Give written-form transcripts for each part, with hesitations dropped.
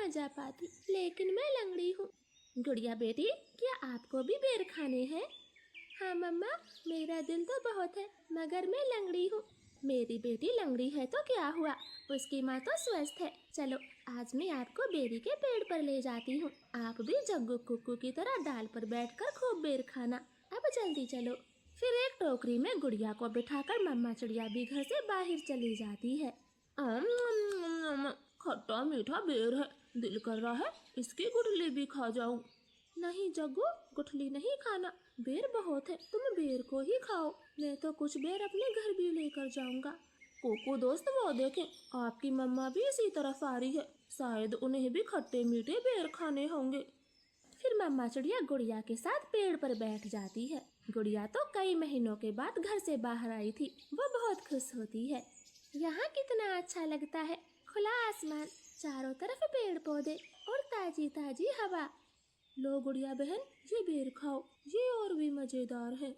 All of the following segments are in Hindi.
जा पाती, लेकिन मैं लंगड़ी हूँ। गुड़िया बेटी, क्या आपको भी बेर खाने हैं? हाँ मम्मा, मेरा दिल तो बहुत है, मगर मैं लंगड़ी हूँ। मेरी बेटी लंगड़ी है तो क्या हुआ, उसकी माँ तो स्वस्थ है। चलो आज मैं आपको बेरी के पेड़ पर ले जाती हूँ। आप भी जग्गू कुक्कू की तरह डाल पर बैठकर खूब बेर खाना। अब जल्दी चलो। फिर एक टोकरी में गुड़िया को बिठाकर मम्मा चिड़िया भी घर से बाहर चली जाती है। खट्टा मीठा बेर है, दिल कर रहा है इसकी गुठली भी खा जाऊं। नहीं जग्गू, गुठली नहीं खाना, बेर बहुत है, तुम बेर को ही खाओ। मैं तो कुछ बेर अपने घर भी लेकर जाऊंगा। कोको दोस्त, वो देखें, आपकी मम्मा भी इसी तरफ आ रही है, शायद उन्हें भी खट्टे मीठे बेर खाने होंगे। फिर मम्मा चिड़िया गुड़िया के साथ पेड़ पर बैठ जाती है। गुड़िया तो कई महीनों के बाद घर से बाहर आई थी, वो बहुत खुश होती है। यहाँ कितना अच्छा लगता है, खुला आसमान, चारों तरफ पेड़ पौधे और ताजी ताजी हवा। लो गुड़िया बहन, ये बेर खाओ, ये और भी मजेदार है।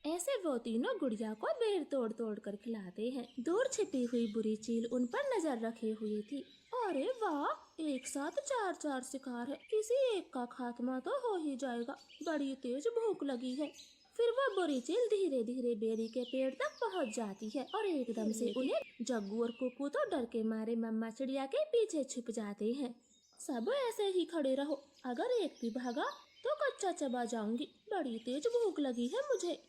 ऐसे वो तीनों गुड़िया को बेर तोड़ तोड़ कर खिलाते हैं। दूर छिपी हुई बुरी चील उन पर नजर रखे हुए थी। अरे वाह, एक साथ चार चार शिकार है, किसी एक का खात्मा तो हो ही जाएगा, बड़ी तेज भूख लगी है। फिर वो बुरी चील धीरे धीरे बेरी के पेड़ तक पहुंच जाती है और एकदम से उन्हें जग्गू और कुक्कू तो डर के मारे मम्मा चिड़िया के पीछे छिप जाते हैं। सब ऐसे ही खड़े रहो, अगर एक भी भागा तो कच्चा चबा जाऊंगी, बड़ी तेज भूख लगी है मुझे।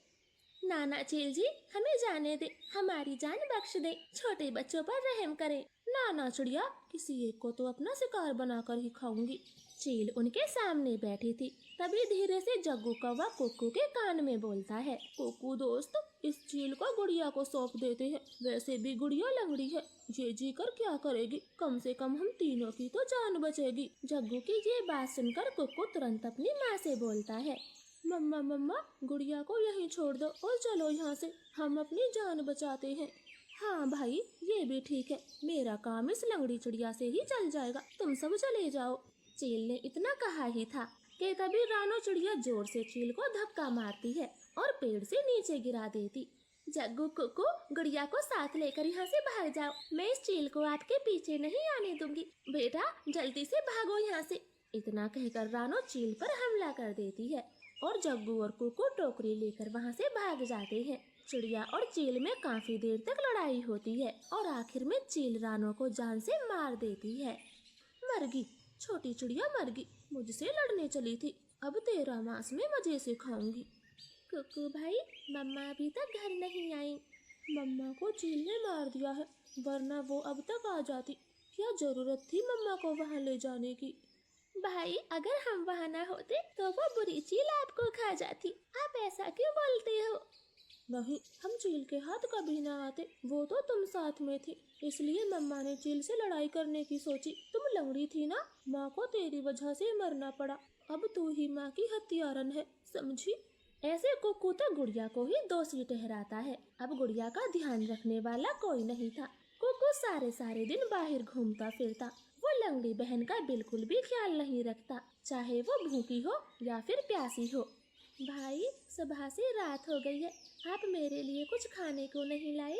नाना चील जी, हमें जाने दे, हमारी जान बख्श दे, छोटे बच्चों पर रहम करें। नाना चिड़िया, किसी एक को तो अपना शिकार बनाकर ही खाऊंगी। चील उनके सामने बैठी थी, तभी धीरे से जग्गू कौवा कुक्कू के कान में बोलता है, कुक्कू दोस्त, इस चील को गुड़िया को सौंप देते हैं, वैसे भी गुड़िया लंगड़ी है, ये जी कर क्या करेगी, कम से कम हम तीनों की तो जान बचेगी। जग्गू की ये बात सुनकर कुक्कू तुरंत अपनी माँ से बोलता है, मम्मा मम्मा, गुड़िया को यहीं छोड़ दो और चलो यहाँ से, हम अपनी जान बचाते हैं। हाँ भाई, ये भी ठीक है, मेरा काम इस लंगड़ी चिड़िया से ही चल जाएगा, तुम सब चले जाओ। चील ने इतना कहा ही था कि तभी रानो चिड़िया जोर से चील को धक्का मारती है और पेड़ से नीचे गिरा देती। जग्गू कुक्कू, गुड़िया को साथ लेकर यहाँ से भाग जाओ, मैं इस चील को आपके पीछे नहीं आने दूंगी, बेटा जल्दी से भागो यहाँ से। इतना कहकर रानो चील पर हमला कर देती है और जग्गू और कुक्कू टोकरी लेकर वहाँ से भाग जाते हैं। चिड़िया और चील में काफी देर तक लड़ाई होती है और आखिर में चील रानो को जान से मार देती है। मरगी, छोटी चिड़िया मरगी, मुझसे लड़ने चली थी, अब तेरा मांस में मजे से खाऊंगी। कुक्कू भाई, मम्मा अभी तक घर नहीं आई। मम्मा को चील ने मार दिया है, वरना वो अब तक आ जाती, क्या जरूरत थी मम्मा को वहाँ ले जाने की। भाई, अगर हम वहाँ न होते तो वो बुरी चील आपको खा जाती, आप ऐसा क्यों बोलते हो? नहीं, हम चील के हाथ कभी ना आते, वो तो तुम साथ में थी, इसलिए मम्मा ने चील से लड़ाई करने की सोची। तुम लंगड़ी थी ना, माँ को तेरी वजह से मरना पड़ा, अब तू ही माँ की हत्यारन है, समझी? ऐसे कुक्कू तो गुड़िया को ही दोषी ठहराता है। अब गुड़िया का ध्यान रखने वाला कोई नहीं था। कुक्कू सारे सारे दिन बाहर घूमता फिरता, वो लंगड़ी बहन का बिल्कुल भी ख्याल नहीं रखता, चाहे वो भूखी हो या फिर प्यासी हो। भाई, सुबह से रात हो गई है, आप मेरे लिए कुछ खाने को नहीं लाए?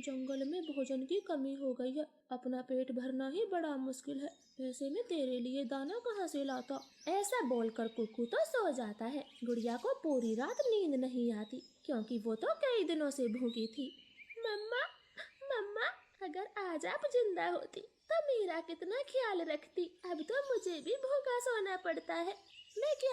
जंगल में भोजन की कमी हो गई है, अपना पेट भरना ही बड़ा मुश्किल है, ऐसे में तेरे लिए दाना कहाँ से लाता? ऐसा बोलकर कुक्कू तो सो जाता है। गुड़िया को पूरी रात नींद नहीं आती, क्योंकि वो तो कई दिनों से भूखी थी। मम्मा, मम्मा, अगर आज आप जिंदा होती तो मेरा कितना ख्याल रखती, अब तो मुझे भी भूखा सोना पड़ता है, मैं क्या